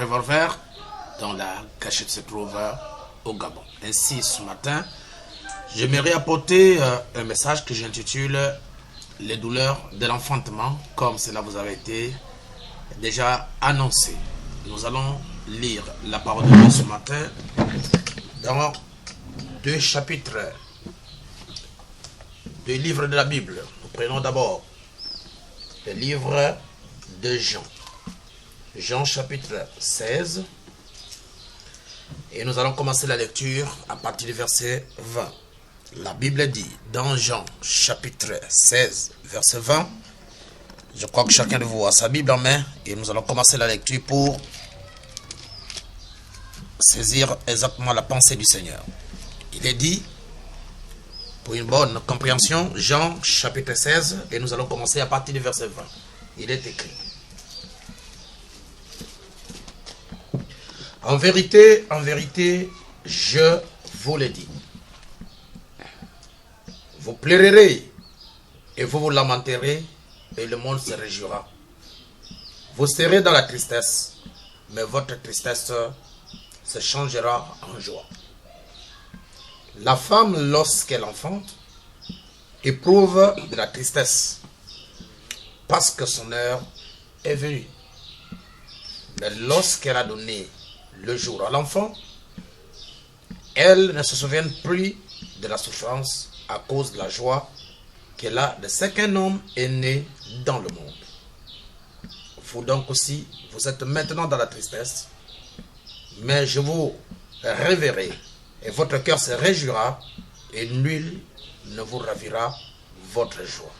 revolver dont la cachette se trouve au Gabon. Ainsi, ce matin, j'aimerais apporter un message que j'intitule « Les douleurs de l'enfantement » comme cela vous avait été déjà annoncé. Nous allons lire la parole de Dieu ce matin dans deux chapitres, deux livres de la Bible. Nous prenons d'abord le livre de Jean. Jean chapitre 16. Et nous allons commencer la lecture à partir du verset 20. La Bible dit dans Jean chapitre 16, verset 20. Je crois que chacun de vous a sa Bible en main et nous allons commencer la lecture pour saisir exactement la pensée du Seigneur. Il est dit, pour une bonne compréhension, Jean chapitre 16 et nous allons commencer à partir du verset 20. Il est écrit. En vérité, je vous le dis. Vous pleurerez et vous vous lamenterez et le monde se réjouira. Vous serez dans la tristesse, mais votre tristesse se changera en joie. La femme, lorsqu'elle enfante, éprouve de la tristesse parce que son heure est venue. Mais lorsqu'elle a donné le jour à l'enfant, elle ne se souvient plus de la souffrance à cause de la joie qu'elle a de ce qu'un homme est né dans le monde. Vous donc aussi, vous êtes maintenant dans la tristesse, mais je vous reverrai et votre cœur se réjouira et nul ne vous ravira votre joie.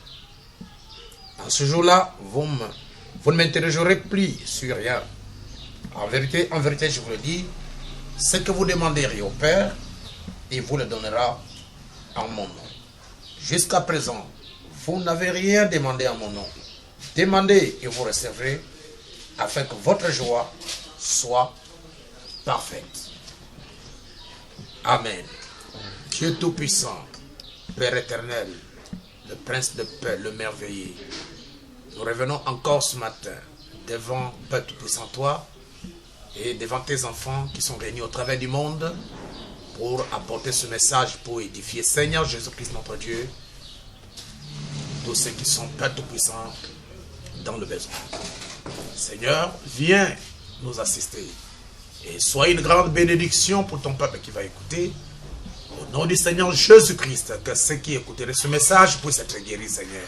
En ce jour-là, vous ne m'interrogerez plus sur rien. En vérité, je vous le dis, ce que vous demanderez au Père, il vous le donnera en mon nom. Jusqu'à présent, vous n'avez rien demandé en mon nom. Demandez et vous recevrez, afin que votre joie soit parfaite. Amen. Dieu Tout-Puissant, Père éternel, le Prince de paix, le merveilleux, nous revenons encore ce matin devant Père Tout-Puissant, toi, et devant tes enfants qui sont réunis au travers du monde pour apporter ce message, pour édifier Seigneur Jésus-Christ notre Dieu, tous ceux qui sont Père Tout-Puissant dans le besoin. Seigneur, viens nous assister et sois une grande bénédiction pour ton peuple qui va écouter. Au nom du Seigneur Jésus-Christ, que ceux qui écouteraient ce message puissent être guéris, Seigneur.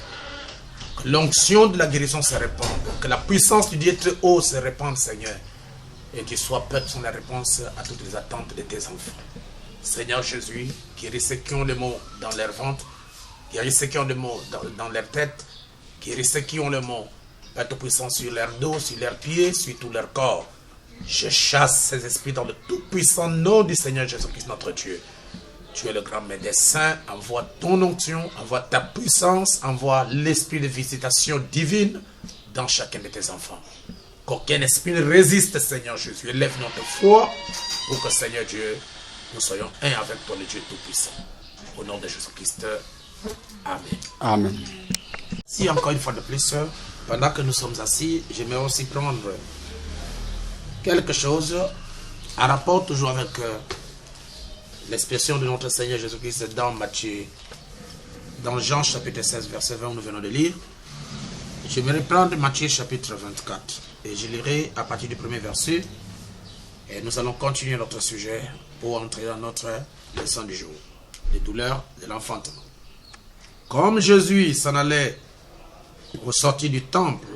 Que l'onction de la guérison se répande, que la puissance du Dieu très haut se répande, Seigneur. Et qu'il soit peut-être la réponse à toutes les attentes de tes enfants. Seigneur Jésus, guéris ceux qui ont le mot dans leur ventre, guéris ceux qui ont le mot dans leur tête, guéris ceux qui ont le mot, Père Tout-Puissant, sur leur dos, sur leurs pieds, sur tout leur corps. Je chasse ces esprits dans le tout-puissant nom du Seigneur Jésus-Christ notre Dieu. Tu es le grand médecin, envoie ton onction, envoie ta puissance, envoie l'esprit de visitation divine dans chacun de tes enfants. Qu'aucun esprit ne résiste, Seigneur Jésus. Élève notre foi pour que, Seigneur Dieu, nous soyons un avec toi, le Dieu Tout-Puissant. Au nom de Jésus-Christ. Amen. Amen. Si encore une fois de plus, pendant que nous sommes assis, j'aimerais aussi prendre quelque chose en rapport toujours avec l'expression de notre Seigneur Jésus-Christ dans Matthieu, dans Jean chapitre 16, verset 20, où nous venons de lire. J'aimerais prendre Matthieu chapitre 24 et je lirai à partir du premier verset et nous allons continuer notre sujet pour entrer dans notre leçon du jour, les douleurs de l'enfantement. Comme Jésus s'en allait au sortir du temple,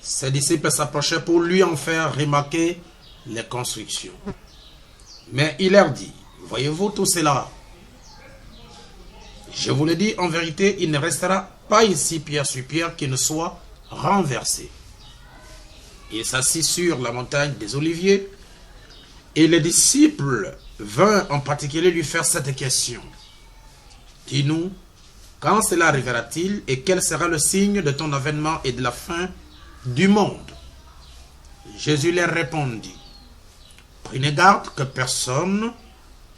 ses disciples s'approchaient pour lui en faire remarquer les constructions. Mais il leur dit, voyez-vous tout cela? Je vous le dis en vérité, il ne restera pas ici pierre sur pierre qui ne soit renversé. Il s'assit sur la montagne des Oliviers et les disciples vinrent en particulier lui faire cette question. Dis-nous, quand cela arrivera-t-il et quel sera le signe de ton avènement et de la fin du monde? Jésus leur répondit, prenez garde que personne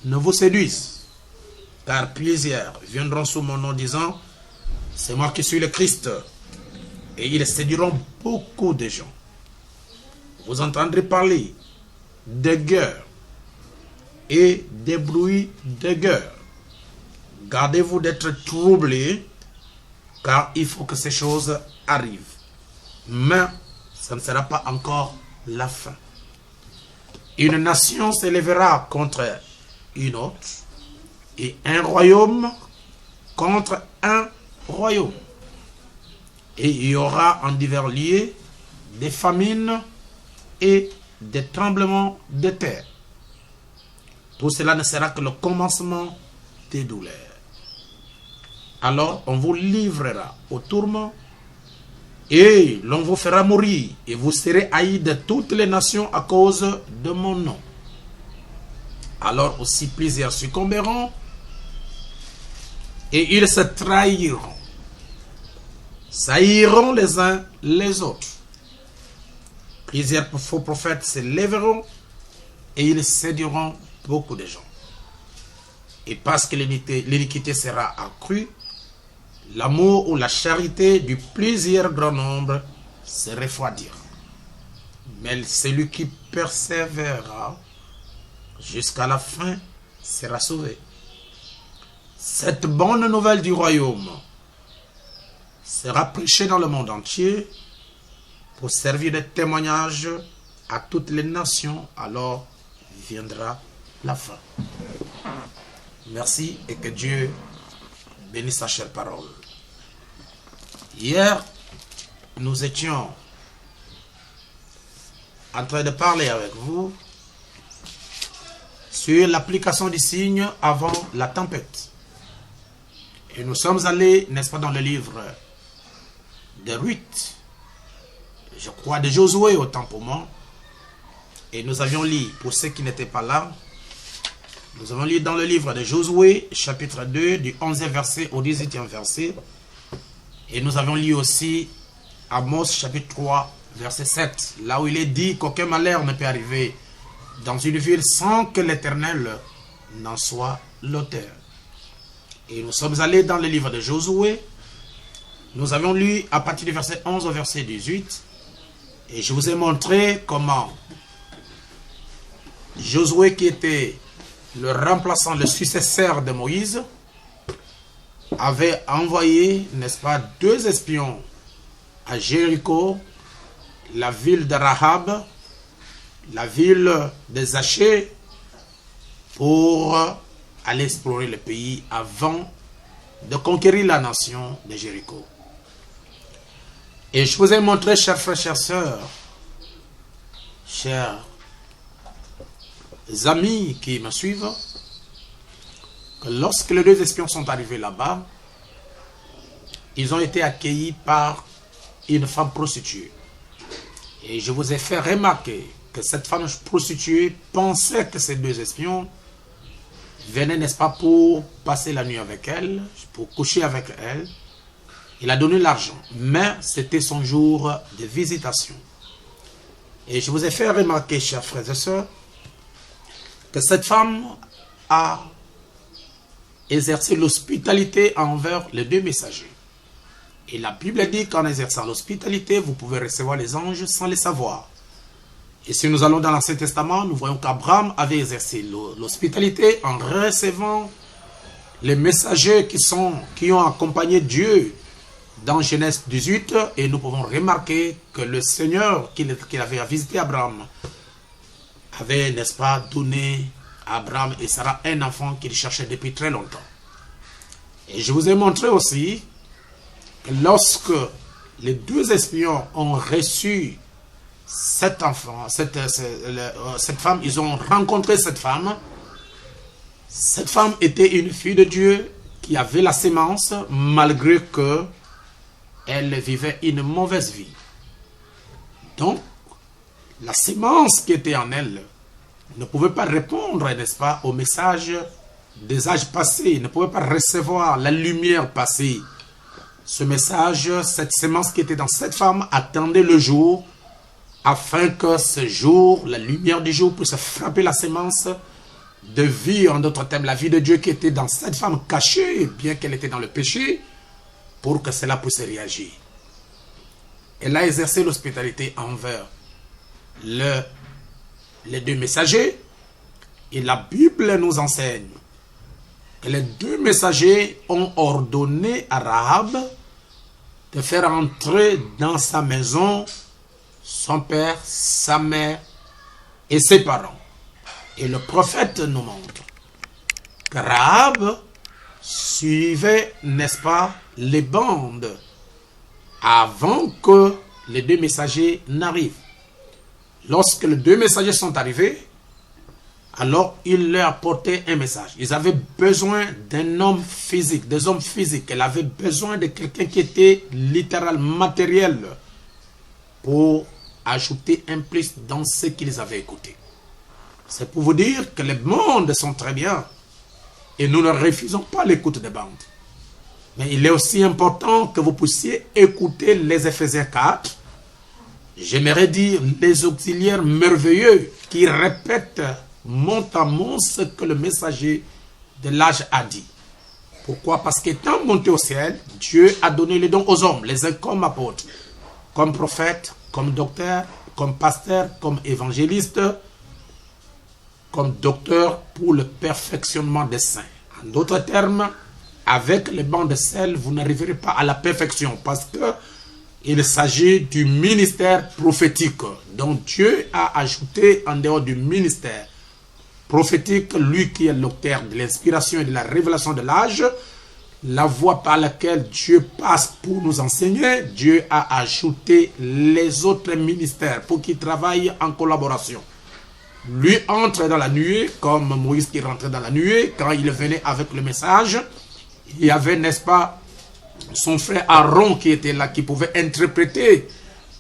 ne vous séduise, car plusieurs viendront sous mon nom disant, c'est moi qui suis le Christ, et ils séduiront beaucoup de gens. Vous entendrez parler de guerre et des bruits de guerre. Gardez-vous d'être troublés, car il faut que ces choses arrivent. Mais ça ne sera pas encore la fin. Une nation s'élèvera contre une autre, et un royaume contre un royaume. Et il y aura en divers lieux des famines et des tremblements de terre. Tout cela ne sera que le commencement des douleurs. Alors on vous livrera au tourment et l'on vous fera mourir, et vous serez haïs de toutes les nations à cause de mon nom. Alors aussi plusieurs succomberont et ils se trahiront, s'haïront les uns les autres. Plusieurs faux prophètes se lèveront et ils séduiront beaucoup de gens. Et parce que l'iniquité sera accrue, l'amour ou la charité du plusieurs grand nombre se refroidira. Mais celui qui persévérera jusqu'à la fin sera sauvé. Cette bonne nouvelle du royaume sera prêchée dans le monde entier pour servir de témoignage à toutes les nations. Alors viendra la fin. Merci et que Dieu bénisse sa chère parole. Hier, nous étions en train de parler avec vous sur l'application du signe avant la tempête. Et nous sommes allés, n'est-ce pas, dans le livre de Ruth, je crois de Josué autant pour moi. Et nous avions lu, pour ceux qui n'étaient pas là, nous avons lu dans le livre de Josué, chapitre 2, du 11e verset au 18e verset. Et nous avons lu aussi Amos, chapitre 3, verset 7, là où il est dit qu'aucun malheur ne peut arriver dans une ville sans que l'Éternel n'en soit l'auteur. Et nous sommes allés dans le livre de Josué. Nous avons lu à partir du verset 11 au verset 18. Et je vous ai montré comment Josué, qui était le remplaçant, le successeur de Moïse, avait envoyé, n'est-ce pas, 2 espions à Jéricho, la ville de Rahab, la ville de Zaché, pour aller explorer le pays avant de conquérir la nation de Jéricho. Et je vous ai montré, chers frères, chères sœurs, chers amis qui me suivent, que lorsque les 2 espions sont arrivés là-bas, ils ont été accueillis par une femme prostituée. Et je vous ai fait remarquer que cette femme prostituée pensait que ces 2 espions venaient, n'est-ce pas, pour passer la nuit avec elle, pour coucher avec elle. Il a donné l'argent, mais c'était son jour de visitation. Et je vous ai fait remarquer, chers frères et sœurs, que cette femme a exercé l'hospitalité envers les 2 messagers. Et la Bible dit qu'en exerçant l'hospitalité, vous pouvez recevoir les anges sans les savoir. Et si nous allons dans l'Ancien Testament, nous voyons qu'Abraham avait exercé l'hospitalité en recevant les messagers qui ont accompagné Dieu dans Genèse 18. Et nous pouvons remarquer que le Seigneur qu'il avait visité Abraham avait, n'est-ce pas, donné à Abraham et Sarah un enfant qu'il cherchait depuis très longtemps. Et je vous ai montré aussi que lorsque les 2 espions ont reçu cet enfant, cette femme, ils ont rencontré cette femme. Cette femme était une fille de Dieu qui avait la sémence, malgré que elle vivait une mauvaise vie. Donc, la sémence qui était en elle ne pouvait pas répondre, n'est-ce pas, au message des âges passés, ne pouvait pas recevoir la lumière passée. Ce message, cette sémence qui était dans cette femme attendait le jour, afin que ce jour, la lumière du jour, puisse frapper la sémence de vie, en d'autres termes, la vie de Dieu qui était dans cette femme cachée, bien qu'elle était dans le péché, pour que cela puisse réagir. Elle a exercé l'hospitalité envers les deux messagers. Et la Bible nous enseigne que les deux messagers ont ordonné à Rahab de faire entrer dans sa maison son père, sa mère et ses parents. Et le prophète nous montre que Rahab suivait, n'est-ce pas, les bandes avant que les deux messagers n'arrivent. Lorsque les deux messagers sont arrivés, alors il leur apportait un message. Ils avaient besoin d'un homme physique, des hommes physiques. Elle avait besoin de quelqu'un qui était littéral, matériel, pour ajouter un plus dans ce qu'ils avaient écouté. C'est pour vous dire que les bandes sont très bien et nous ne refusons pas l'écoute des bandes. Mais il est aussi important que vous puissiez écouter les Éphésiens 4. J'aimerais dire les auxiliaires merveilleux qui répètent mot à mot ce que le messager de l'âge a dit. Pourquoi? Parce qu'étant monté au ciel, Dieu a donné les dons aux hommes, les uns comme apôtres, comme prophètes, comme docteurs, comme pasteurs, comme évangélistes, comme docteurs pour le perfectionnement des saints. En d'autres termes, avec les bancs de sel, vous n'arriverez pas à la perfection parce que il s'agit du ministère prophétique. Donc Dieu a ajouté en dehors du ministère prophétique, lui qui est l'auteur de l'inspiration et de la révélation de l'âge, la voie par laquelle Dieu passe pour nous enseigner. Dieu a ajouté les autres ministères pour qu'ils travaillent en collaboration. Lui entre dans la nuée, comme Moïse qui rentrait dans la nuée, quand il venait avec le message, il y avait, n'est-ce pas, son frère Aaron qui était là, qui pouvait interpréter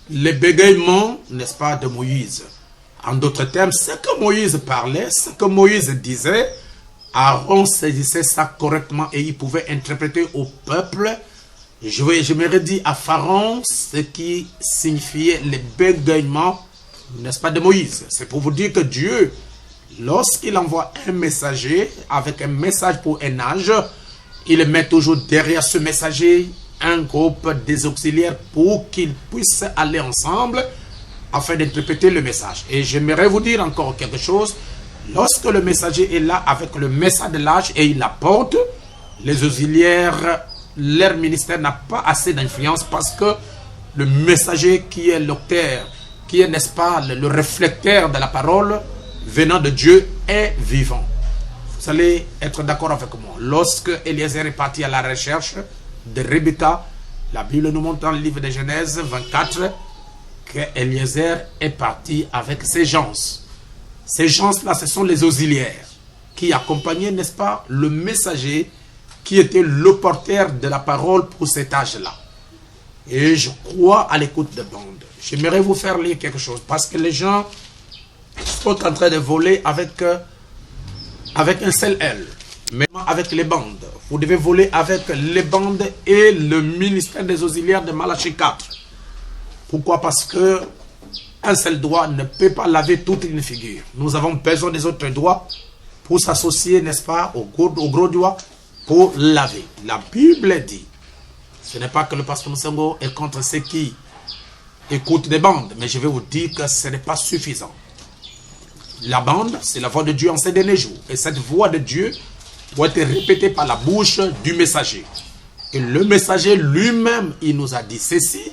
les bégaiements, n'est-ce pas, de Moïse. En d'autres termes, ce que Moïse parlait, ce que Moïse disait, Aaron saisissait ça correctement et il pouvait interpréter au peuple. Je me redis à Pharaon ce qui signifiait les bégaiements, n'est-ce pas, de Moïse. C'est pour vous dire que Dieu, lorsqu'il envoie un messager avec un message pour un âge, il met toujours derrière ce messager un groupe des auxiliaires pour qu'ils puissent aller ensemble afin d'interpréter le message. Et j'aimerais vous dire encore quelque chose. Lorsque le messager est là avec le message de l'âge et il l'apporte, les auxiliaires, leur ministère n'a pas assez d'influence parce que le messager qui est l'auteur, qui est, n'est-ce pas, le réflecteur de la parole venant de Dieu est vivant. Vous allez être d'accord avec moi. Lorsque Eliezer est parti à la recherche de Rebecca, la Bible nous montre dans le livre de Genèse 24 que Eliezer est parti avec ses gens. Ces gens-là, ce sont les auxiliaires qui accompagnaient, n'est-ce pas, le messager qui était le porteur de la parole pour cet âge-là. Et je crois à l'écoute de bande. J'aimerais vous faire lire quelque chose parce que les gens sont en train de voler avec un seul L, mais avec les bandes. Vous devez voler avec les bandes et le ministère des auxiliaires de Malachie 4. Pourquoi? Parce que un seul doigt ne peut pas laver toute une figure. Nous avons besoin des autres doigts pour s'associer, n'est-ce pas, au gros doigt pour laver. La Bible dit, ce n'est pas que le pasteur Moussango est contre ceux qui écoutent des bandes, mais je vais vous dire que ce n'est pas suffisant. La bande, c'est la voix de Dieu en ces derniers jours. Et cette voix de Dieu doit être répétée par la bouche du messager. Et le messager lui-même, il nous a dit ceci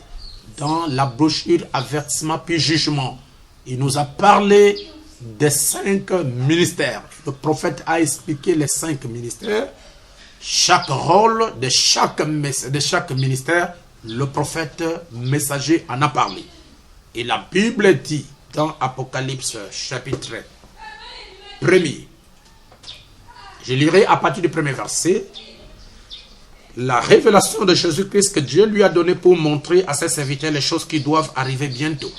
dans la brochure avertissement puis jugement. Il nous a parlé des 5 ministères. Le prophète a expliqué les 5 ministères. Chaque rôle de chaque ministère, le prophète messager en a parlé. Et la Bible dit dans Apocalypse chapitre 1er, je lirai à partir du premier verset, la révélation de Jésus-Christ que Dieu lui a donnée pour montrer à ses serviteurs les choses qui doivent arriver bientôt.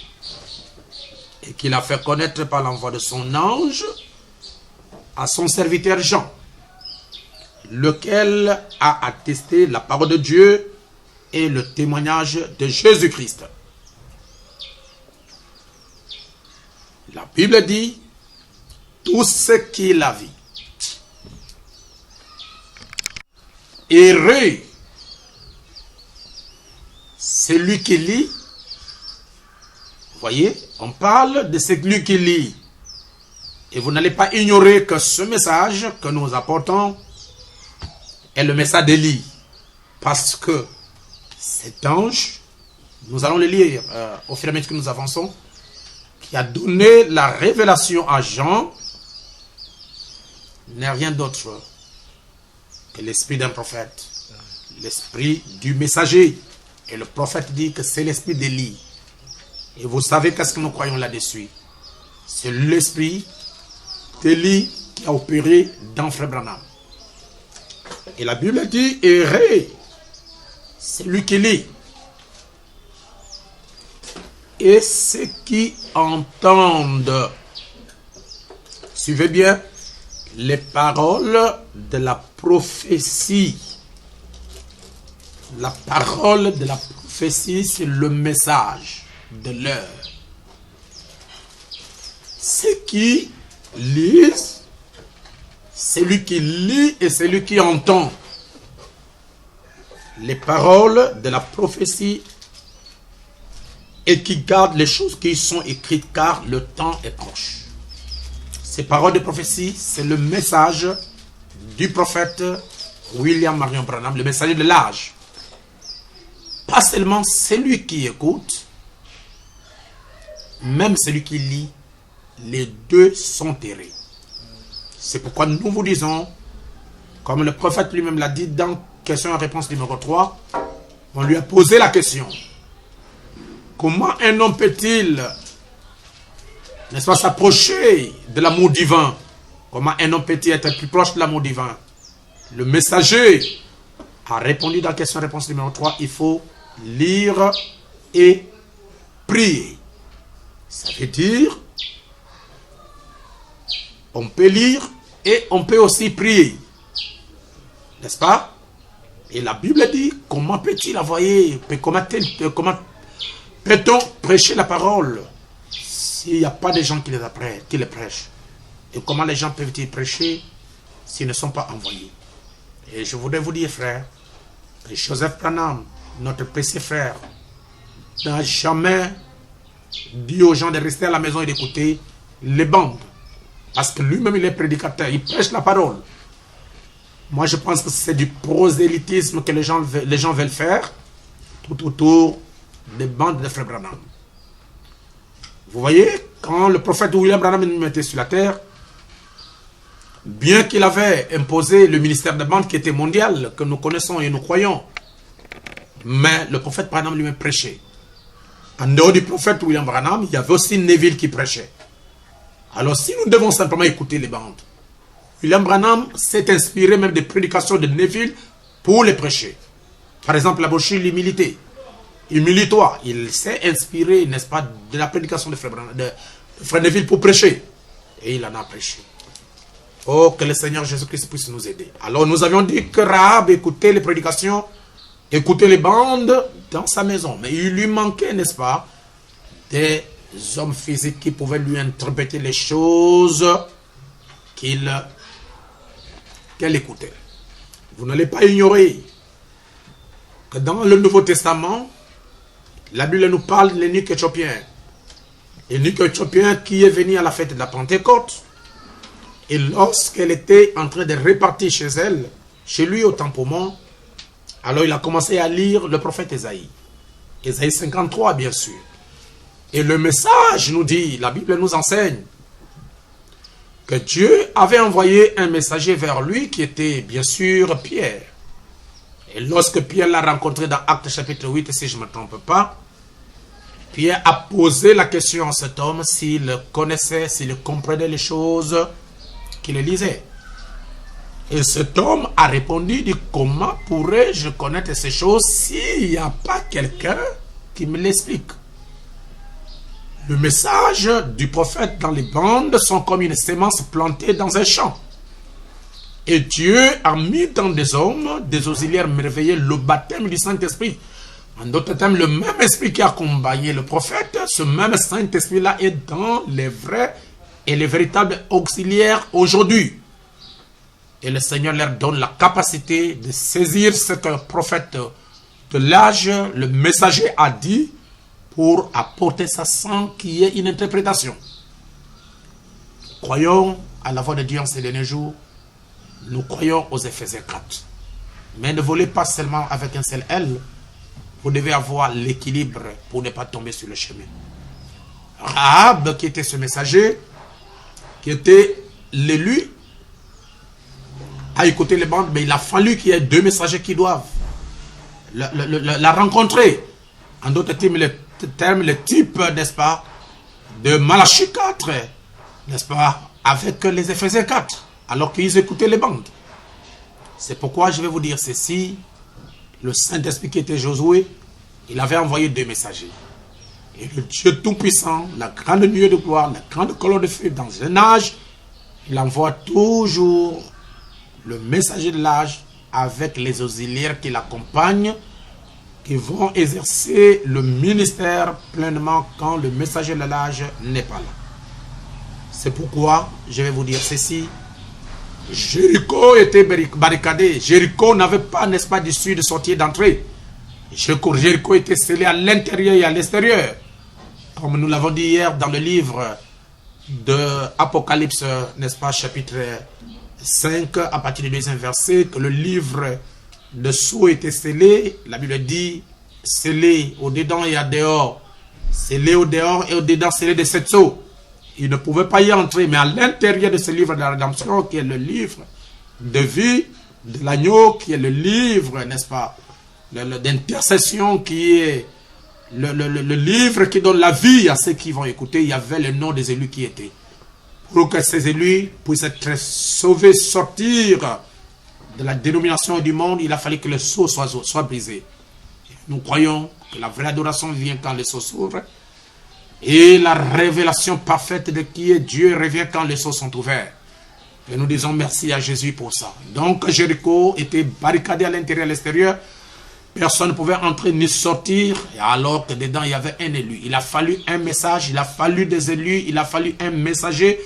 Et qu'il a fait connaître par l'envoi de son ange à son serviteur Jean, lequel a attesté la parole de Dieu et le témoignage de Jésus-Christ. La Bible dit, tout ce qu'il a vu. Heureux, celui qui lit. Vous voyez, on parle de celui qui lit Et vous n'allez pas ignorer que ce message que nous apportons est le message d'Élie. Parce que cet ange, nous allons le lire au fur et à mesure que nous avançons, qui a donné la révélation à Jean, n'est rien d'autre que l'esprit d'un prophète, l'esprit du messager. Et le prophète dit que c'est l'esprit d'Élie. Et vous savez qu'est-ce que nous croyons là-dessus? C'est l'esprit d'Élie qui a opéré dans Frère Branham. Et la Bible dit, errer, c'est lui qui lit. Et ceux qui entendent, suivez bien, les paroles de la prophétie. La parole de la prophétie, c'est le message de l'heure. Ceux qui lisent, c'est lui qui lit et c'est lui qui entend les paroles de la prophétie et qui garde les choses qui sont écrites car le temps est proche. Ces paroles de prophétie, c'est le message du prophète William Marion Branham, le messager de l'âge. Pas seulement celui qui écoute, même celui qui lit, les deux sont errés. C'est pourquoi nous vous disons, comme le prophète lui-même l'a dit dans question et réponse numéro 3, on lui a posé la question. Comment un homme peut-il, n'est-ce pas, s'approcher de l'amour divin? Comment un homme peut-il être plus proche de l'amour divin? Le messager a répondu dans question et réponse numéro 3, il faut lire et prier. Ça veut dire, on peut lire et on peut aussi prier. N'est-ce pas? Et la Bible dit, comment peut-il envoyer, comment peut-on prêcher la parole s'il n'y a pas de gens qui les prêchent? Et comment les gens peuvent-ils prêcher s'ils ne sont pas envoyés? Et je voudrais vous dire, frère, que Joseph Branham, notre précieux frère, n'a jamais dit aux gens de rester à la maison et d'écouter les bandes. Parce que lui-même, il est prédicateur, il prêche la parole. Moi, je pense que c'est du prosélytisme que les gens veulent faire tout autour des bandes de Frère Branham. Vous voyez, quand le prophète William Branham était sur la terre, bien qu'il avait imposé le ministère de bande qui était mondial, que nous connaissons et nous croyons, mais le prophète Branham lui-même prêchait. En dehors du prophète William Branham, il y avait aussi Neville qui prêchait. Alors si nous devons simplement écouter les bandes, William Branham s'est inspiré même des prédications de Neville pour les prêcher. Par exemple, la brochure L'humilité. Humilie-toi. Il s'est inspiré, n'est-ce pas, de la prédication de Frère Neville pour prêcher. Et il en a prêché. Oh, que le Seigneur Jésus-Christ puisse nous aider. Alors nous avions dit que Rahab écoutait les prédications, écoutait les bandes dans sa maison. Mais il lui manquait, n'est-ce pas, des hommes physiques qui pouvaient lui interpréter les choses qu'elle écoutait. Vous n'allez pas ignorer que dans le Nouveau Testament, la Bible nous parle de l'eunuque éthiopien. L'eunuque éthiopien qui est venu à la fête de la Pentecôte. Et lorsqu'elle était en train de répartir chez lui au Templement, alors il a commencé à lire le prophète Ésaïe. Ésaïe 53, bien sûr. Et le message nous dit, la Bible nous enseigne, que Dieu avait envoyé un messager vers lui qui était bien sûr Pierre. Et lorsque Pierre l'a rencontré dans Actes chapitre 8, si je ne me trompe pas, Pierre a posé la question à cet homme s'il connaissait, s'il comprenait les choses qu'il lisait. Et cet homme a répondu, dit, comment pourrais-je connaître ces choses s'il n'y a pas quelqu'un qui me l'explique? Le message du prophète dans les bandes sont comme une sémence plantée dans un champ. Et Dieu a mis dans des hommes, des auxiliaires merveilleux, le baptême du Saint-Esprit. En d'autres termes, le même esprit qui a accompagné le prophète, ce même Saint-Esprit-là est dans les vrais et les véritables auxiliaires aujourd'hui. Et le Seigneur leur donne la capacité de saisir ce que le prophète de l'âge, le messager, a dit pour apporter ça sans qu'il y ait une interprétation. croyons à la voix de Dieu en ces derniers jours. Nous croyons aux Éphésiens 4. Mais ne volez pas seulement avec un seul L. Vous devez avoir l'équilibre pour ne pas tomber sur le chemin. Rahab, qui était ce messager, qui était l'élu, a écouté les bandes, mais il a fallu qu'il y ait deux messagers qui doivent la rencontrer. En d'autres termes, le type, n'est-ce pas, de Malachie 4, n'est-ce pas, avec les Éphésiens 4, alors qu'ils écoutaient les bandes. C'est pourquoi je vais vous dire ceci. Le Saint-Esprit qui était Josué, il avait envoyé deux messagers. Et le Dieu Tout-Puissant, la grande nuée de gloire, la grande colonne de feu dans un âge, il envoie toujours le messager de l'âge avec les auxiliaires qui l'accompagnent, qui vont exercer le ministère pleinement quand le messager de l'âge n'est pas là. C'est pourquoi je vais vous dire ceci. Jéricho était barricadé. Jéricho n'avait pas, n'est-ce pas, d'issue de sortie et d'entrée. Jéricho était scellé à l'intérieur et à l'extérieur. Comme nous l'avons dit hier dans le livre de Apocalypse, n'est-ce pas, chapitre 5, à partir du 2e verset, que le livre de sceaux était scellé. La Bible dit scellé au dedans et à dehors. Scellé au dehors et au dedans, scellé de 7 sceaux. Il ne pouvait pas y entrer, mais à l'intérieur de ce livre de la rédemption, qui est le livre de vie de l'agneau, qui est le livre, n'est-ce pas, d'intercession, qui est le livre qui donne la vie à ceux qui vont écouter, il y avait le nom des élus qui étaient. Pour que ces élus puissent être sauvés, sortir de la dénomination du monde, il a fallu que le sceau soit brisé. Nous croyons que la vraie adoration vient quand le sceau s'ouvre. Et la révélation parfaite de qui est Dieu revient quand les sceaux sont ouverts. Et nous disons merci à Jésus pour ça. Donc Jéricho était barricadé à l'intérieur et à l'extérieur. Personne ne pouvait entrer ni sortir. Alors que dedans il y avait un élu. Il a fallu un message, il a fallu des élus, il a fallu un messager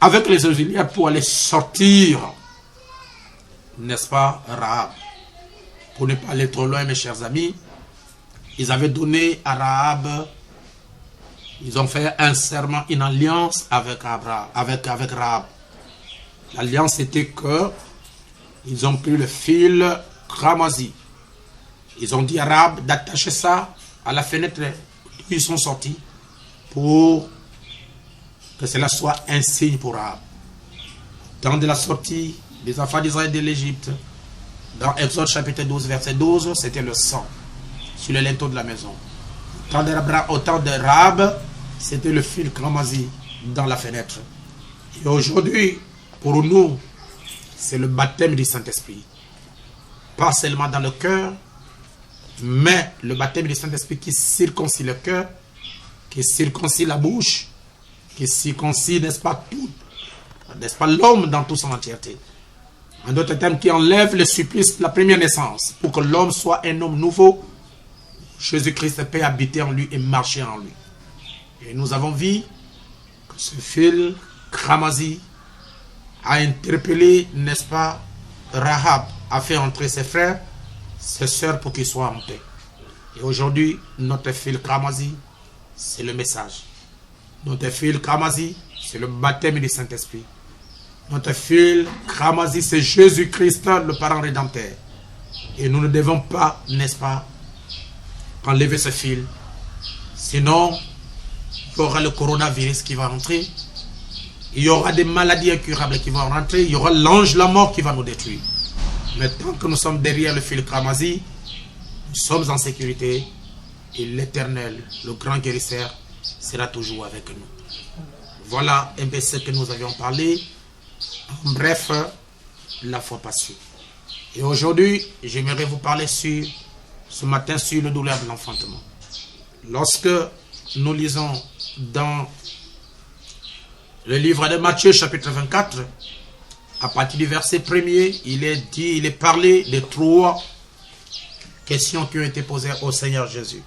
avec les auxiliaires pour aller sortir. N'est-ce pas, Rahab? Pour ne pas aller trop loin, mes chers amis, ils avaient donné à Rahab. Ils ont fait un serment, une alliance avec Rahab. L'alliance était que ils ont pris le fil Ramazi. Ils ont dit à Rahab d'attacher ça à la fenêtre d'où ils sont sortis pour que cela soit un signe pour Rahab. Dans de la sortie des enfants d'Israël de l'Égypte, dans Exode chapitre 12, verset 12, c'était le sang sur le linteau de la maison. Au temps de Rahab, c'était le fil Ramazi dans la fenêtre. Et aujourd'hui, pour nous, c'est le baptême du Saint-Esprit. Pas seulement dans le cœur, mais le baptême du Saint-Esprit qui circoncie le cœur, qui circoncie la bouche, qui circoncie, n'est-ce pas, tout, n'est-ce pas, l'homme dans toute son entièreté. En d'autres termes, qui enlève le supplice de la première naissance, pour que l'homme soit un homme nouveau. Jésus-Christ peut habiter en lui et marcher en lui. Et nous avons vu que ce fil Ramazi a interpellé, n'est-ce pas, Rahab, a fait entrer ses frères, ses sœurs pour qu'ils soient en paix. Et aujourd'hui, notre fil Ramazi, c'est le message. Notre fil Ramazi, c'est le baptême du Saint-Esprit. Notre fil Ramazi, c'est Jésus-Christ, le parent rédempteur. Et nous ne devons pas, n'est-ce pas, enlever ce fil. Sinon, il y aura le coronavirus qui va rentrer. Il y aura des maladies incurables qui vont rentrer. Il y aura l'ange de la mort qui va nous détruire. Mais tant que nous sommes derrière le fil Ramazi, nous sommes en sécurité. Et l'Éternel, le grand guérisseur, sera toujours avec nous. Voilà un peu ce que nous avions parlé. En bref, la foi passée. Et aujourd'hui, j'aimerais vous parler ce matin sur le douleur de l'enfantement. Lorsque nous lisons dans le livre de Matthieu, chapitre 24, à partir du verset 1er, il est parlé de 3 questions qui ont été posées au Seigneur Jésus.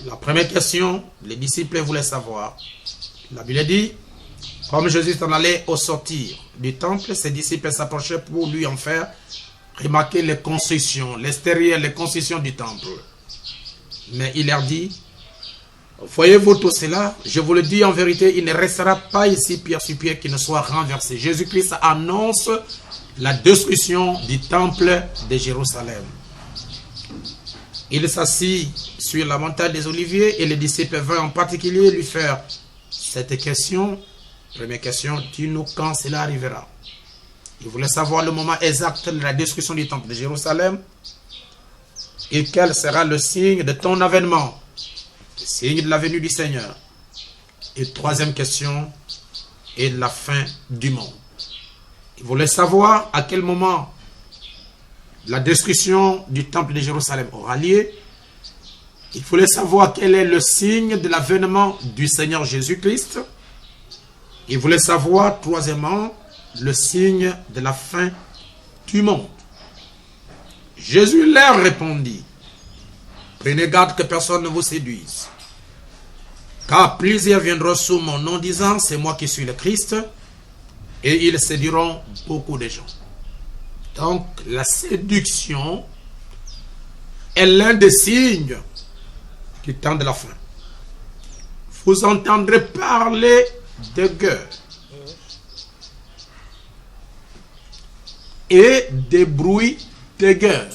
La première question, les disciples voulaient savoir. La Bible dit, comme Jésus s'en allait au sortir du temple, ses disciples s'approchaient pour lui en faire remarquer les constructions, l'extérieur, les constructions du temple. Mais il leur dit, Voyez-vous tout cela? Je vous le dis en vérité, il ne restera pas ici pierre sur pierre qui ne soit renversé. Jésus-Christ annonce la destruction du temple de Jérusalem. Il s'assit sur la montagne des Oliviers et les disciples vinrent en particulier lui faire cette question. Première question, dis-nous quand cela arrivera. Il voulait savoir le moment exact de la destruction du temple de Jérusalem et quel sera le signe de ton avènement. Le signe de la venue du Seigneur. Et troisième question, et la fin du monde. Il voulait savoir à quel moment la destruction du temple de Jérusalem aura lieu. Il voulait savoir quel est le signe de l'avènement du Seigneur Jésus-Christ. Il voulait savoir, troisièmement, le signe de la fin du monde. Jésus leur répondit, prenez garde que personne ne vous séduise. Car plusieurs viendront sous mon nom disant, c'est moi qui suis le Christ, et ils séduiront beaucoup de gens. Donc, la séduction est l'un des signes du temps de la fin. Vous entendrez parler de guerre et des bruits de guerre.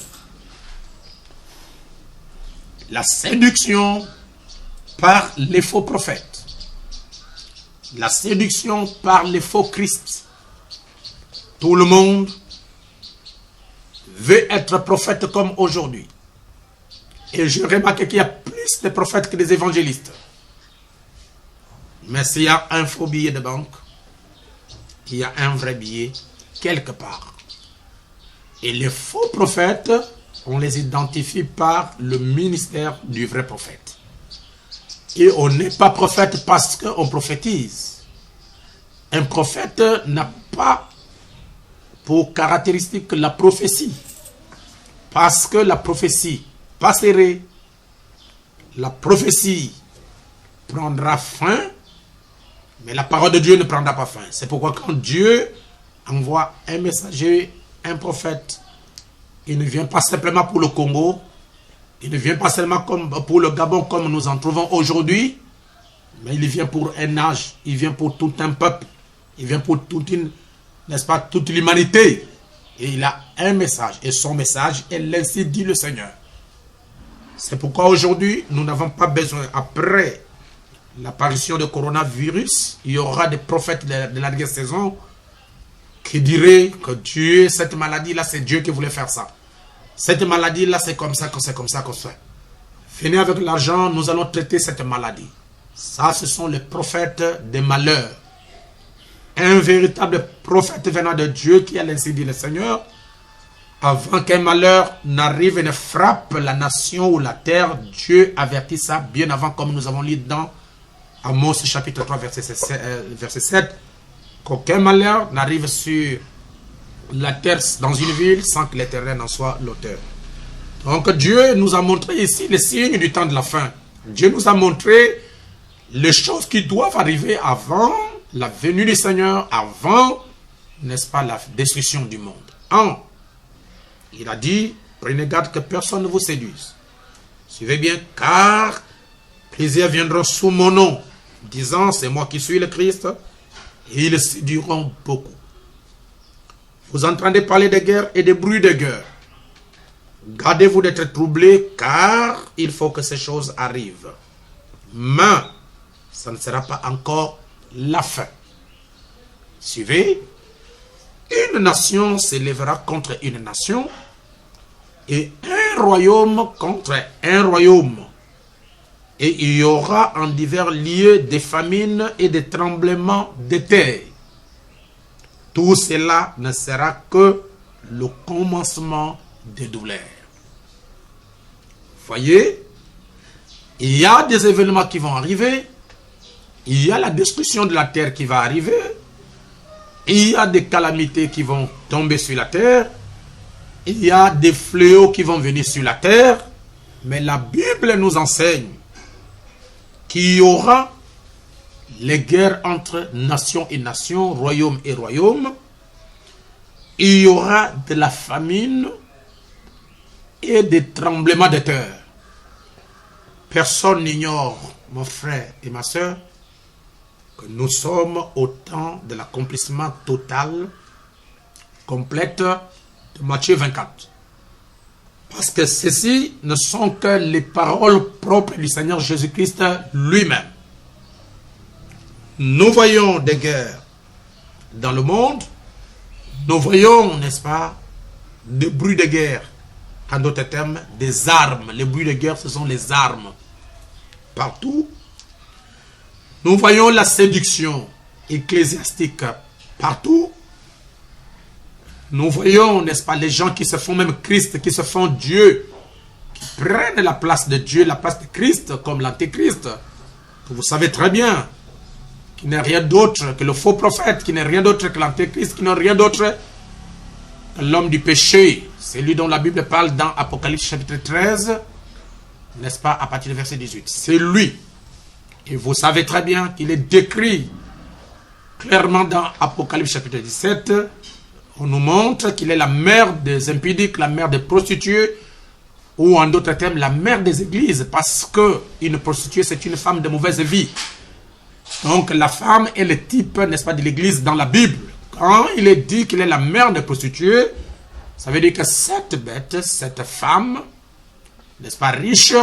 La séduction par les faux prophètes. La séduction par les faux Christ. Tout le monde veut être prophète comme aujourd'hui. Et je remarque qu'il y a plus de prophètes que des évangélistes. Mais s'il y a un faux billet de banque, il y a un vrai billet quelque part. Et les faux prophètes, on les identifie par le ministère du vrai prophète. Et on n'est pas prophète parce qu'on prophétise. Un prophète n'a pas pour caractéristique la prophétie. Parce que la prophétie passerait, la prophétie prendra fin, mais la parole de Dieu ne prendra pas fin. C'est pourquoi quand Dieu envoie un messager, un prophète, il ne vient pas simplement pour le Congo, il ne vient pas seulement comme pour le Gabon comme nous en trouvons aujourd'hui, mais il vient pour un âge, il vient pour tout un peuple, il vient pour toute une, n'est-ce pas, toute l'humanité. Et il a un message, et son message est l'ainsi dit le Seigneur. C'est pourquoi aujourd'hui, nous n'avons pas besoin, après l'apparition du coronavirus, il y aura des prophètes de la dernière saison qui diraient que Dieu, cette maladie-là, c'est Dieu qui voulait faire ça. Cette maladie-là, c'est comme ça, c'est comme ça qu'on fait. Venez avec l'argent, nous allons traiter cette maladie. Ça, ce sont les prophètes des malheurs. Un véritable prophète venant de Dieu qui a ainsi dit le Seigneur, avant qu'un malheur n'arrive et ne frappe la nation ou la terre, Dieu avertit ça bien avant, comme nous avons lu dans Amos chapitre 3 verset 7, qu'aucun malheur n'arrive sur la terre dans une ville sans que l'Éternel en soit l'auteur. Donc Dieu nous a montré ici les signes du temps de la fin. Dieu nous a montré les choses qui doivent arriver avant la venue du Seigneur, avant, n'est-ce pas, la destruction du monde. 1. Il a dit, prenez garde que personne ne vous séduise. Suivez bien, car plusieurs viendront sous mon nom, disant, c'est moi qui suis le Christ, et ils séduiront beaucoup. Vous entendez parler de guerre et de bruits de guerre. Gardez-vous d'être troublés, car il faut que ces choses arrivent. Mais, ça ne sera pas encore la fin. Suivez, une nation s'élèvera contre une nation, et un royaume contre un royaume. Et il y aura en divers lieux des famines et des tremblements de terre. Tout cela ne sera que le commencement des douleurs. Voyez, il y a des événements qui vont arriver. Il y a la destruction de la terre qui va arriver. Il y a des calamités qui vont tomber sur la terre. Il y a des fléaux qui vont venir sur la terre. Mais la Bible nous enseigne qu'il y aura les guerres entre nation et nation, royaume et royaume. Il y aura de la famine et des tremblements de terre. Personne n'ignore, mon frère et ma soeur, que nous sommes au temps de l'accomplissement total, complète de Matthieu 24. Parce que ceci ne sont que les paroles propres du Seigneur Jésus-Christ lui-même. Nous voyons des guerres dans le monde, nous voyons, n'est-ce pas, des bruits de guerre. En d'autres termes, des armes. Les bruits de guerre, ce sont les armes. Partout. Nous voyons la séduction ecclésiastique partout. Nous voyons, n'est-ce pas, les gens qui se font même Christ, qui se font Dieu, qui prennent la place de Dieu, la place de Christ, comme l'Antéchrist. Vous savez très bien qu'il n'est rien d'autre que le faux prophète, qui n'est rien d'autre que l'Antéchrist, qui n'est rien d'autre que l'homme du péché. C'est lui dont la Bible parle dans Apocalypse chapitre 13, n'est-ce pas, à partir du verset 18. C'est lui. Et vous savez très bien qu'il est décrit clairement dans Apocalypse chapitre 17. On nous montre qu'il est la mère des impudiques, la mère des prostituées, ou en d'autres termes, la mère des églises, parce qu'une prostituée, c'est une femme de mauvaise vie. Donc la femme est le type, n'est-ce pas, de l'église dans la Bible. Quand il est dit qu'il est la mère des prostituées, ça veut dire que cette bête, cette femme, n'est-ce pas, riche,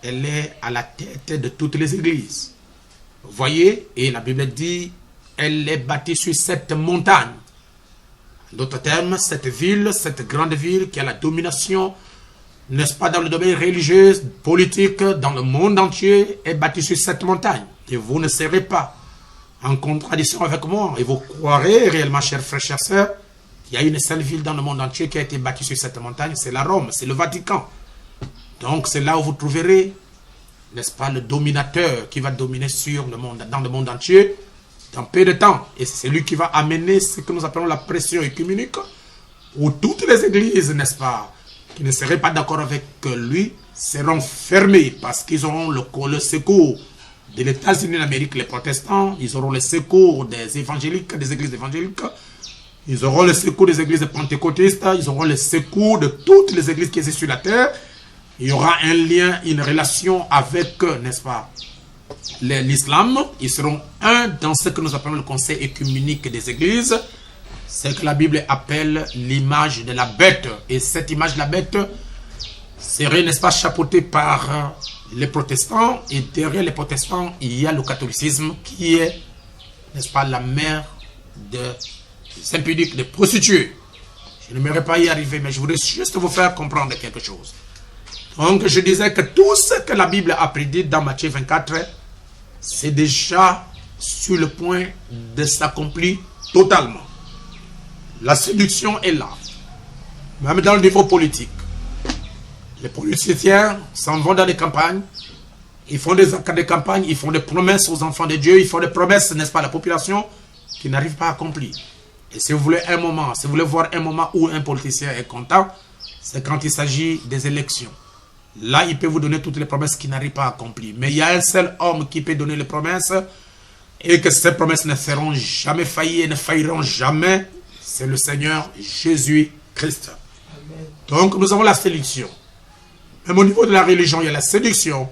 elle est à la tête de toutes les églises. Vous voyez, et la Bible dit, elle est bâtie sur cette montagne. D'autres termes, cette ville, cette grande ville qui a la domination, n'est-ce pas, dans le domaine religieux, politique, dans le monde entier, est bâtie sur cette montagne. Et vous ne serez pas en contradiction avec moi. Et vous croirez réellement, chers frères, chères sœurs, qu'il y a une seule ville dans le monde entier qui a été bâtie sur cette montagne, c'est la Rome, c'est le Vatican. Donc c'est là où vous trouverez, n'est-ce pas, le dominateur qui va dominer sur le monde, dans le monde entier, dans peu de temps. Et c'est lui qui va amener ce que nous appelons la pression œcuménique, où toutes les églises, n'est-ce pas, qui ne seraient pas d'accord avec lui, seront fermées parce qu'ils auront le secours des États-Unis d'Amérique, les protestants, ils auront le secours des évangéliques, des églises évangéliques, ils auront le secours des églises pentecôtistes, ils auront le secours de toutes les églises qui existent sur la terre. Il y aura un lien, une relation avec, n'est-ce pas, l'islam. Ils seront un dans ce que nous appelons le conseil œcuménique des églises. C'est que la Bible appelle l'image de la bête. Et cette image de la bête serait, n'est-ce pas, chapeautée par les protestants. Et derrière les protestants, il y a le catholicisme qui est, n'est-ce pas, la mère de impudiques, des prostituées. Je n'aimerais pas y arriver, mais je voudrais juste vous faire comprendre quelque chose. Donc je disais que tout ce que la Bible a prédit dans Matthieu 24, c'est déjà sur le point de s'accomplir totalement. La séduction est là. Même dans le niveau politique. Les politiciens s'en vont dans les campagnes. Ils font des actes de campagne, ils font des promesses aux enfants de Dieu, ils font des promesses, n'est-ce pas, à la population, qui n'arrivent pas à accomplir. Et si vous voulez un moment, si vous voulez voir un moment où un politicien est content, c'est quand il s'agit des élections. Là, il peut vous donner toutes les promesses qu'il n'arrive pas à accomplir. Mais il y a un seul homme qui peut donner les promesses et que ces promesses ne seront jamais faillies et ne failliront jamais. C'est le Seigneur Jésus-Christ. Donc, nous avons la séduction. Même au niveau de la religion, il y a la séduction.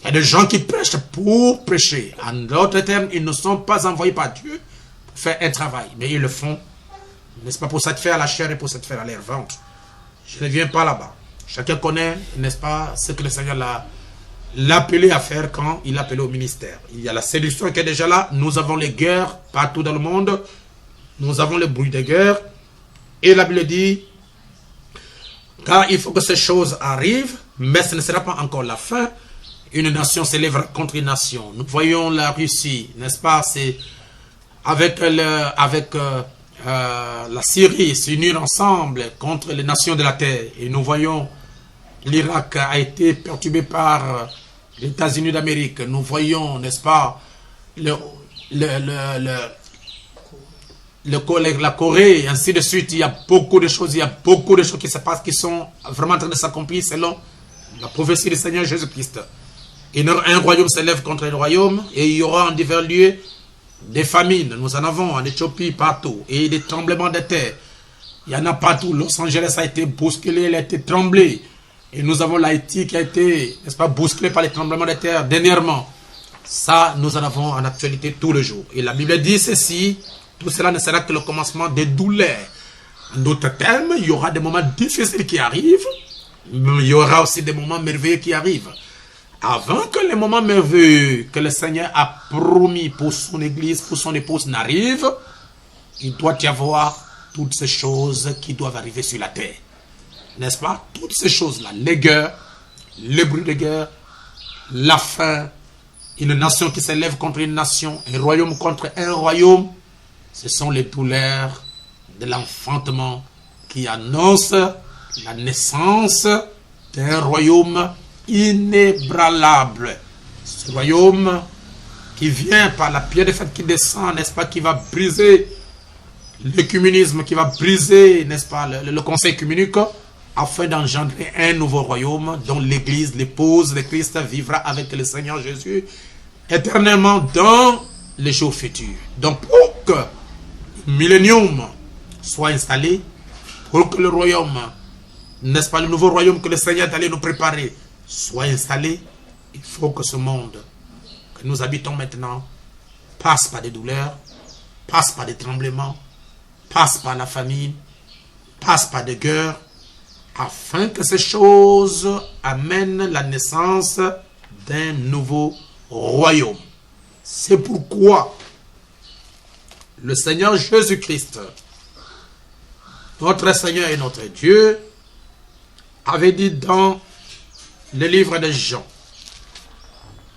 Il y a des gens qui prêchent pour prêcher. En d'autres termes, ils ne sont pas envoyés par Dieu pour faire un travail. Mais ils le font, n'est-ce pas, pour satisfaire la chair et pour satisfaire leur ventre. Je ne viens pas là-bas. Chacun connaît, n'est-ce pas, ce que le Seigneur l'a appelé à faire quand il l'a appelé au ministère. Il y a la séduction qui est déjà là. Nous avons les guerres partout dans le monde. Nous avons le bruit des guerres. Et la Bible dit, car il faut que ces choses arrivent, mais ce ne sera pas encore la fin. Une nation s'élèvera contre une nation. Nous voyons la Russie, n'est-ce pas, c'est avec la Syrie s'unir ensemble contre les nations de la terre. Et nous voyons l'Irak a été perturbé par les États-Unis d'Amérique. Nous voyons, n'est-ce pas, la Corée, et ainsi de suite. Il y a beaucoup de choses, qui se passent, qui sont vraiment en train de s'accomplir selon la prophétie du Seigneur Jésus-Christ. Et un royaume s'élève contre un royaume, et il y aura en divers lieux des famines. Nous en avons en Éthiopie partout, et des tremblements de terre. Il y en a partout. Los Angeles a été bousculé, il a été tremblé. Et nous avons l'Haïti qui a été, n'est-ce pas, bousculé par les tremblements de terre dernièrement. Ça, nous en avons en actualité tous les jours. Et la Bible dit ceci, tout cela ne sera que le commencement des douleurs. En d'autres termes, il y aura des moments difficiles qui arrivent, mais il y aura aussi des moments merveilleux qui arrivent. Avant que les moments merveilleux que le Seigneur a promis pour son église, pour son épouse n'arrivent, il doit y avoir toutes ces choses qui doivent arriver sur la terre. N'est-ce pas? Toutes ces choses-là, les guerres, le bruit de guerre, la faim, une nation qui s'élève contre une nation, un royaume contre un royaume, ce sont les douleurs de l'enfantement qui annoncent la naissance d'un royaume inébranlable. Ce royaume qui vient par la pierre de fête qui descend, n'est-ce pas, qui va briser l'écuménisme, qui va briser, n'est-ce pas, le conseil œcuménique, afin d'engendrer un nouveau royaume dont l'Église, l'épouse de Christ, vivra avec le Seigneur Jésus éternellement dans les jours futurs. Donc pour que le millénium soit installé, pour que le royaume, n'est-ce pas, le nouveau royaume que le Seigneur est allé nous préparer, soit installé, il faut que ce monde que nous habitons maintenant passe par des douleurs, passe par des tremblements, passe par la famine, passe par des guerres, afin que ces choses amènent la naissance d'un nouveau royaume. C'est pourquoi le Seigneur Jésus-Christ, notre Seigneur et notre Dieu, avait dit dans le livre de Jean,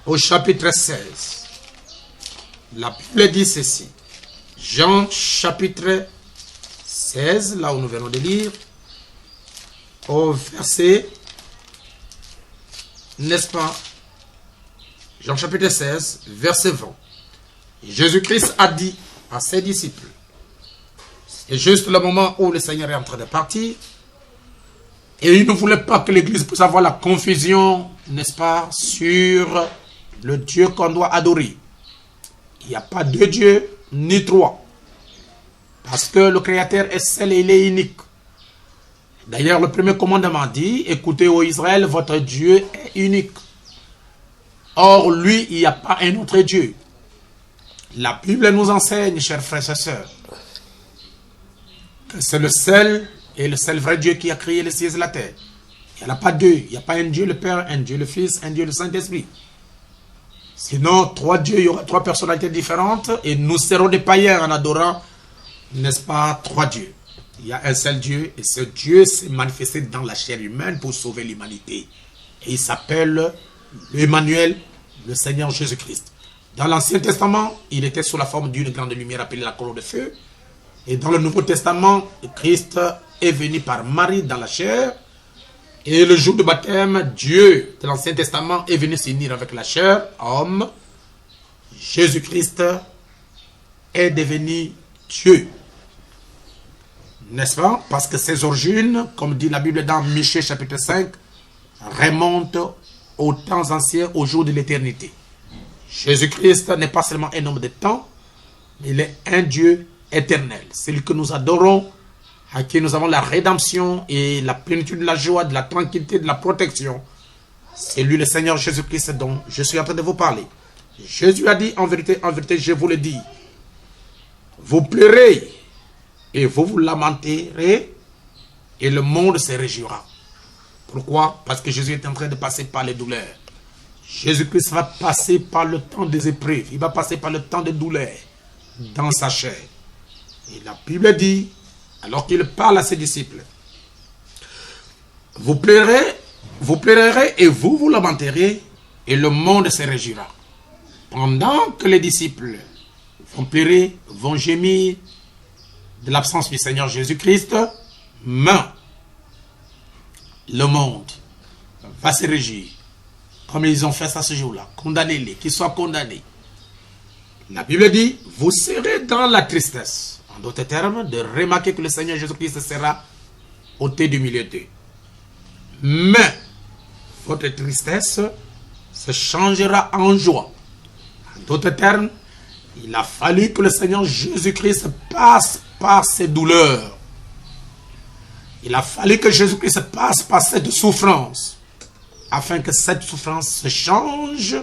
au chapitre 16, la Bible dit ceci. Jean chapitre 16, là où nous venons de lire, au verset, n'est-ce pas, Jean chapitre 16, verset 20. Jésus-Christ a dit à ses disciples, c'est juste le moment où le Seigneur est en train de partir, et il ne voulait pas que l'Église puisse avoir la confusion, n'est-ce pas, sur le Dieu qu'on doit adorer. Il n'y a pas deux dieux, ni trois. Parce que le Créateur est seul et il est unique. D'ailleurs, le premier commandement dit, écoutez, ô Israël, votre Dieu est unique. Or, lui, il n'y a pas un autre Dieu. La Bible nous enseigne, chers frères et sœurs, que c'est le seul et le seul vrai Dieu qui a créé les cieux et la terre. Il n'y en a pas deux. Il n'y a pas un Dieu le Père, un Dieu le Fils, un Dieu le Saint-Esprit. Sinon, trois dieux, il y aura trois personnalités différentes et nous serons des païens en adorant, n'est-ce pas, trois dieux. Il y a un seul Dieu et ce Dieu s'est manifesté dans la chair humaine pour sauver l'humanité. Et il s'appelle Emmanuel, le Seigneur Jésus-Christ. Dans l'Ancien Testament, il était sous la forme d'une grande lumière appelée la colonne de feu. Et dans le Nouveau Testament, Christ est venu par Marie dans la chair. Et le jour du baptême, Dieu de l'Ancien Testament est venu s'unir avec la chair, homme. Jésus-Christ est devenu Dieu. N'est-ce pas? Parce que ses origines, comme dit la Bible dans Michée chapitre 5, remontent aux temps anciens, au jour de l'éternité. Jésus-Christ n'est pas seulement un homme de temps, mais il est un Dieu éternel. Celui que nous adorons, à qui nous avons la rédemption et la plénitude de la joie, de la tranquillité, de la protection. C'est lui le Seigneur Jésus-Christ dont je suis en train de vous parler. Jésus a dit, en vérité, je vous le dis, vous pleurez et vous vous lamenterez et le monde se réjouira. Pourquoi? Parce que Jésus est en train de passer par les douleurs. Jésus-Christ va passer par le temps des épreuves. Il va passer par le temps des douleurs dans sa chair. Et la Bible dit, alors qu'il parle à ses disciples, vous pleurerez et vous vous lamenterez et le monde se réjouira. Pendant que les disciples vont pleurer, vont gémir de l'absence du Seigneur Jésus-Christ, mais le monde va se réjouir. Comme ils ont fait ça ce jour-là. Condamnez-les, qu'ils soient condamnés. La Bible dit, vous serez dans la tristesse. En d'autres termes, de remarquer que le Seigneur Jésus-Christ sera ôté du milieu d'eux. Mais, votre tristesse se changera en joie. En d'autres termes, il a fallu que le Seigneur Jésus-Christ passe par ses douleurs. Il a fallu que Jésus-Christ passe par cette souffrance, afin que cette souffrance se change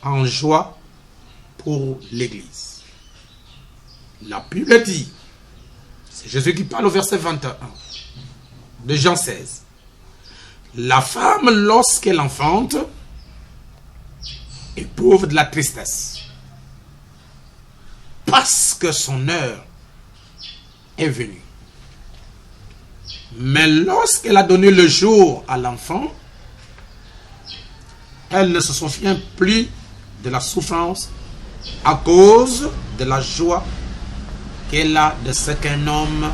en joie pour l'Église. La Bible dit, c'est Jésus qui parle au verset 21 de Jean 16. La femme, lorsqu'elle enfante, éprouve de la tristesse, parce que son heure est venue. Mais lorsqu'elle a donné le jour à l'enfant, elle ne se souvient plus de la souffrance à cause de la joie qu'elle a de ce qu'un homme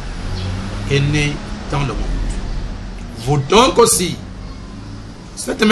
est né dans le monde. Vous donc aussi, cette